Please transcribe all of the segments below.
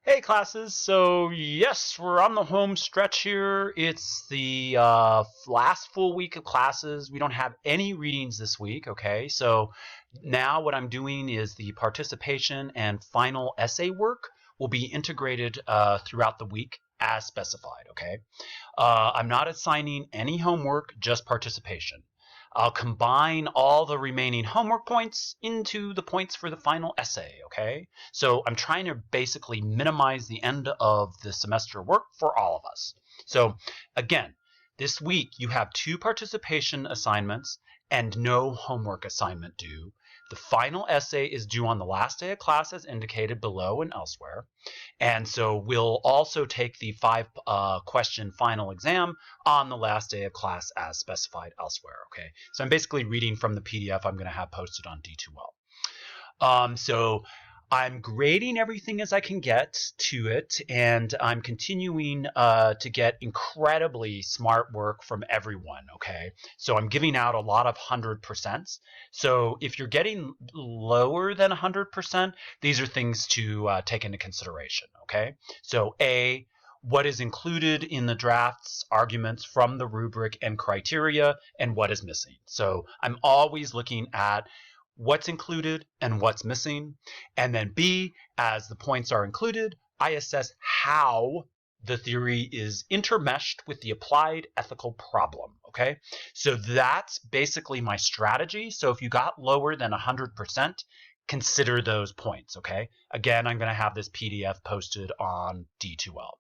Hey classes, so yes, we're on the home stretch here. It's the last full week of classes. We don't have any readings this week, okay? So now what I'm doing is the participation and final essay work will be integrated throughout the week as specified, okay? I'm not assigning any homework, just participation. I'll combine all the remaining homework points into the points for the final essay, okay? So I'm trying to basically minimize the end of the semester work for all of us. So again, this week you have 2 participation assignments and no homework assignment due. The final essay is due on the last day of class as indicated below and elsewhere. And so we'll also take the 5 question final exam on the last day of class as specified elsewhere, okay? So I'm basically reading from the PDF I'm going to have posted on D2L. So I'm grading everything as I can get to it, and I'm continuing to get incredibly smart work from everyone, okay? So I'm giving out a lot of 100%. So if you're getting lower than 100%, these are things to take into consideration, okay? So A, what is included in the draft's arguments from the rubric and criteria, and what is missing. So I'm always looking at what's included and what's missing. And then B, as the points are included, I assess how the theory is intermeshed with the applied ethical problem, okay? So that's basically my strategy. So if you got lower than 100%, consider those points, okay? Again, I'm going to have this PDF posted on D2L.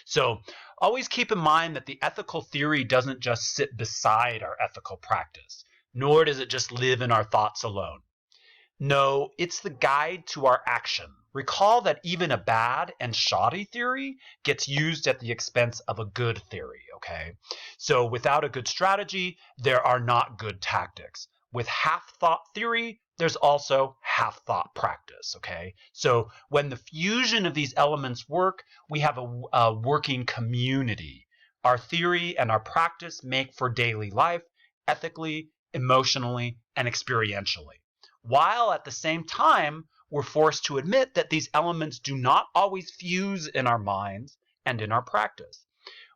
So always keep in mind that the ethical theory doesn't just sit beside our ethical practice, nor does it just live in our thoughts alone. No, it's the guide to our action. Recall that even a bad and shoddy theory gets used at the expense of a good theory, okay? So without a good strategy, there are not good tactics. With half-thought theory, there's also half-thought practice, okay? So when the fusion of these elements work, we have a working community. Our theory and our practice make for daily life, ethically, emotionally, and experientially, while at the same time, we're forced to admit that these elements do not always fuse in our minds and in our practice.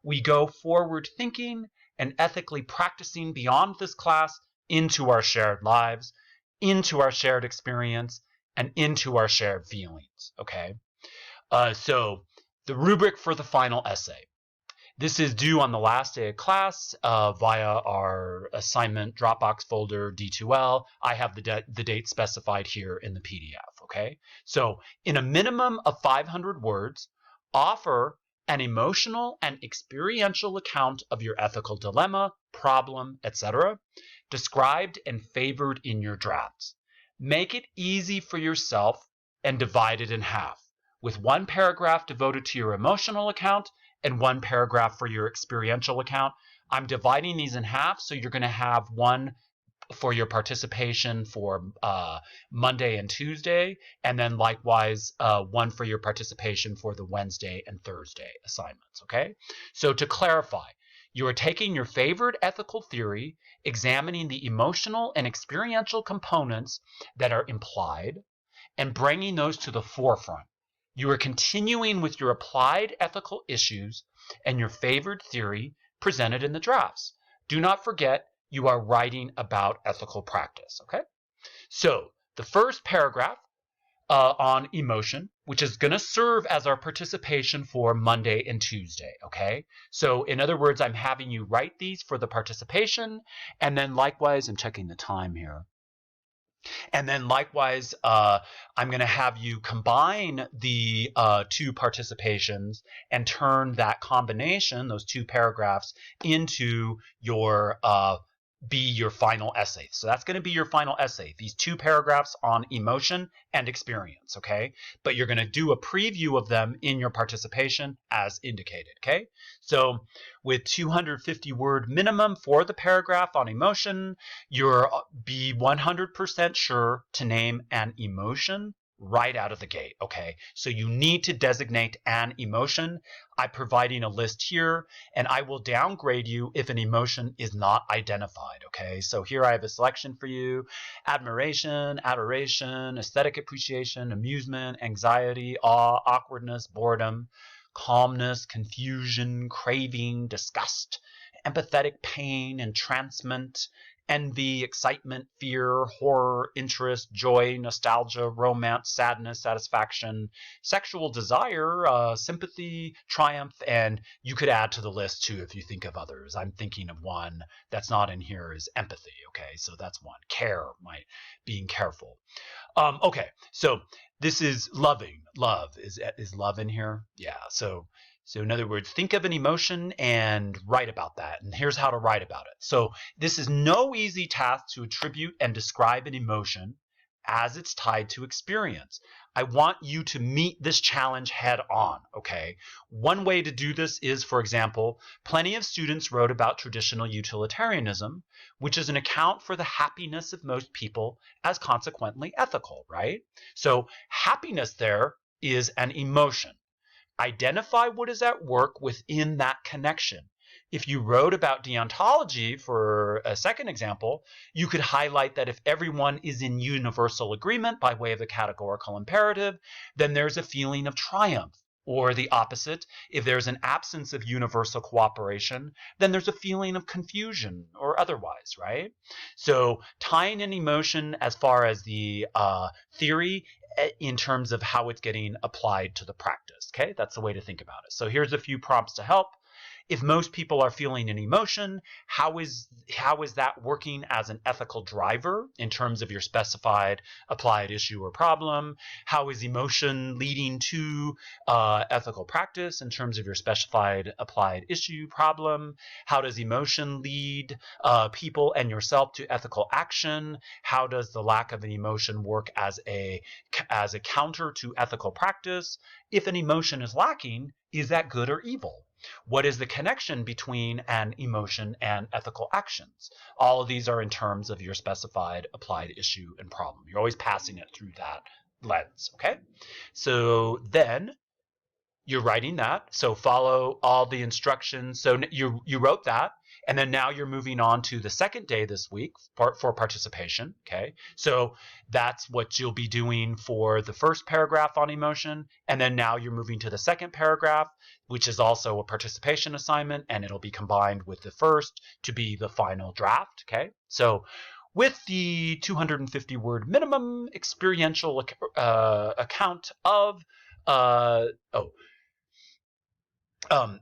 We go forward thinking and ethically practicing beyond this class into our shared lives, into our shared experience, and into our shared feelings, okay? So the rubric for the final essay. This is due on the last day of class via our assignment Dropbox folder D2L. I have the date specified here in the PDF, okay? So in a minimum of 500 words, offer an emotional and experiential account of your ethical dilemma, problem, etc., described and favored in your drafts. Make it easy for yourself and divide it in half, with 1 paragraph devoted to your emotional account and 1 paragraph for your experiential account. I'm dividing these in half, so you're going to have 1 for your participation for Monday and Tuesday, and then likewise 1 for your participation for the Wednesday and Thursday assignments, okay? So to clarify, you are taking your favorite ethical theory, examining the emotional and experiential components that are implied, and bringing those to the forefront. You are continuing with your applied ethical issues and your favored theory presented in the drafts. Do not forget you are writing about ethical practice, okay? So the first paragraph on emotion, which is going to serve as our participation for Monday and Tuesday, okay? So in other words, I'm having you write these for the participation, and then likewise, I'm checking the time here. And then likewise, I'm going to have you combine the 2 participations and turn that combination, those 2 paragraphs, into your be your final essay. So that's going to be your final essay, these 2 paragraphs on emotion and experience, okay? But you're going to do a preview of them in your participation as indicated, okay? So with 250 word minimum for the paragraph on emotion, you're be 100% sure to name an emotion right out of the gate, okay? So you need to designate an emotion. I'm providing a list here, and I will downgrade you if an emotion is not identified, okay? So here I have a selection for you: admiration, adoration, aesthetic appreciation, amusement, anxiety, awe, awkwardness, boredom, calmness, confusion, craving, disgust, empathetic pain, entrancement, envy, excitement, fear, horror, interest, joy, nostalgia, romance, sadness, satisfaction, sexual desire, sympathy, triumph, and you could add to the list too if you think of others. I'm thinking of one that's not in here is empathy, okay? So that's one. Care, being careful. Okay, so this is loving. Love. Is love in here? Yeah, so in other words, think of an emotion and write about that. And here's how to write about it. So this is no easy task to attribute and describe an emotion as it's tied to experience. I want you to meet this challenge head on, okay? One way to do this is, for example, plenty of students wrote about traditional utilitarianism, which is an account for the happiness of most people as consequently ethical, right? So happiness there is an emotion. Identify what is at work within that connection. If you wrote about deontology, for a second example, you could highlight that if everyone is in universal agreement by way of the categorical imperative, then there's a feeling of triumph. Or the opposite, if there's an absence of universal cooperation, then there's a feeling of confusion or otherwise, right? So tying an emotion as far as the theory in terms of how it's getting applied to the practice, okay? That's the way to think about it. So here's a few prompts to help. If most people are feeling an emotion, how is that working as an ethical driver in terms of your specified applied issue or problem? How is emotion leading to ethical practice in terms of your specified applied issue problem? How does emotion lead people and yourself to ethical action? How does the lack of an emotion work as a counter to ethical practice? If an emotion is lacking, is that good or evil? What is the connection between an emotion and ethical actions? All of these are in terms of your specified applied issue and problem. You're always passing it through that lens, okay? So then you're writing that. So follow all the instructions. So you wrote that. And then now you're moving on to the second day this week for participation, okay? So that's what you'll be doing for the first paragraph on emotion. And then now you're moving to the second paragraph, which is also a participation assignment, and it'll be combined with the first to be the final draft, okay? So with the 250 word minimum experiential account of,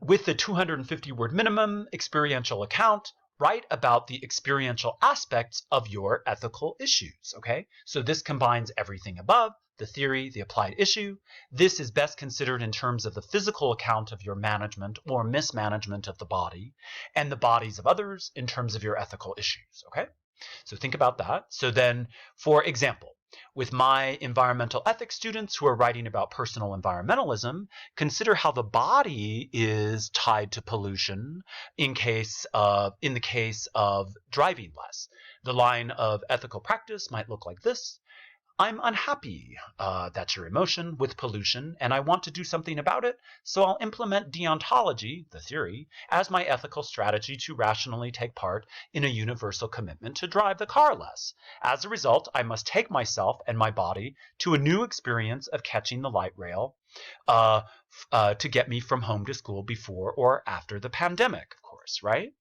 with the 250 word minimum experiential account, write about the experiential aspects of your ethical issues, okay? So this combines everything above, the theory, the applied issue. This is best considered in terms of the physical account of your management or mismanagement of the body, and the bodies of others in terms of your ethical issues, okay? So think about that. So then, for example, with my environmental ethics students who are writing about personal environmentalism, consider how the body is tied to pollution in the case of driving less. The line of ethical practice might look like this: I'm unhappy, that's your emotion, with pollution, and I want to do something about it, so I'll implement deontology, the theory, as my ethical strategy to rationally take part in a universal commitment to drive the car less. As a result, I must take myself and my body to a new experience of catching the light rail to get me from home to school before or after the pandemic, of course, right?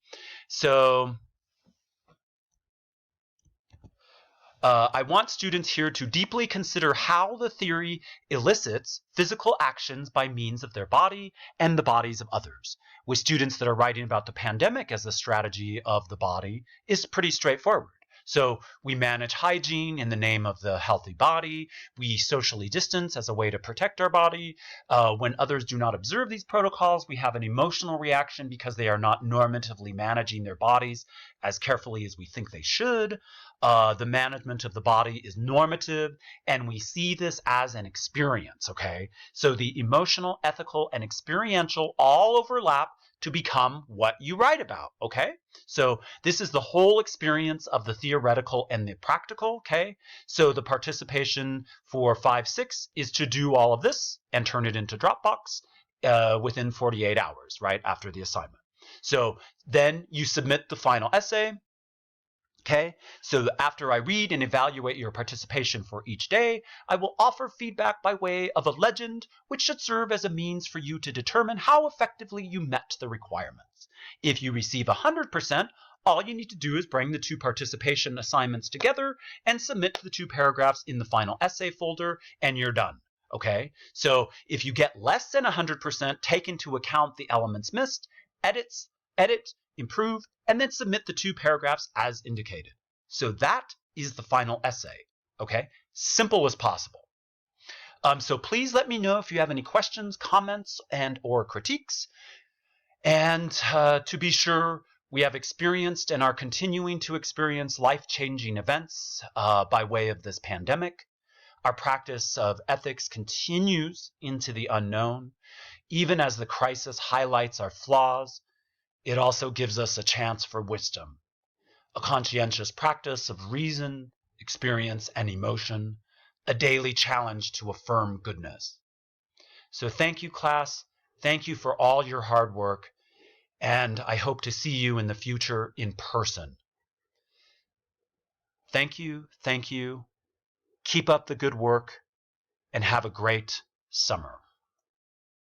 So I want students here to deeply consider how the theory elicits physical actions by means of their body and the bodies of others. With students that are writing about the pandemic as the strategy of the body, is pretty straightforward. So we manage hygiene in the name of the healthy body. We socially distance as a way to protect our body. When others do not observe these protocols, we have an emotional reaction because they are not normatively managing their bodies as carefully as we think they should. The management of the body is normative, and we see this as an experience, okay? So the emotional, ethical, and experiential all overlap to become what you write about, okay? So this is the whole experience of the theoretical and the practical, okay? So the participation for 5-6 is to do all of this and turn it into Dropbox within 48 hours, right, after the assignment. So then you submit the final essay. Okay, so after I read and evaluate your participation for each day, I will offer feedback by way of a legend, which should serve as a means for you to determine how effectively you met the requirements. If you receive 100%, all you need to do is bring the 2 participation assignments together and submit the 2 paragraphs in the final essay folder, and you're done. Okay, so if you get less than 100%, take into account the elements missed, edit, improve, and then submit the 2 paragraphs as indicated. So that is the final essay, okay? Simple as possible. So please let me know if you have any questions, comments, and or critiques. And to be sure, we have experienced and are continuing to experience life-changing events by way of this pandemic. Our practice of ethics continues into the unknown. Even as the crisis highlights our flaws, it also gives us a chance for wisdom, a conscientious practice of reason, experience, and emotion, a daily challenge to affirm goodness. So thank you, class. Thank you for all your hard work, and I hope to see you in the future in person. Thank you, thank you. Keep up the good work, and have a great summer.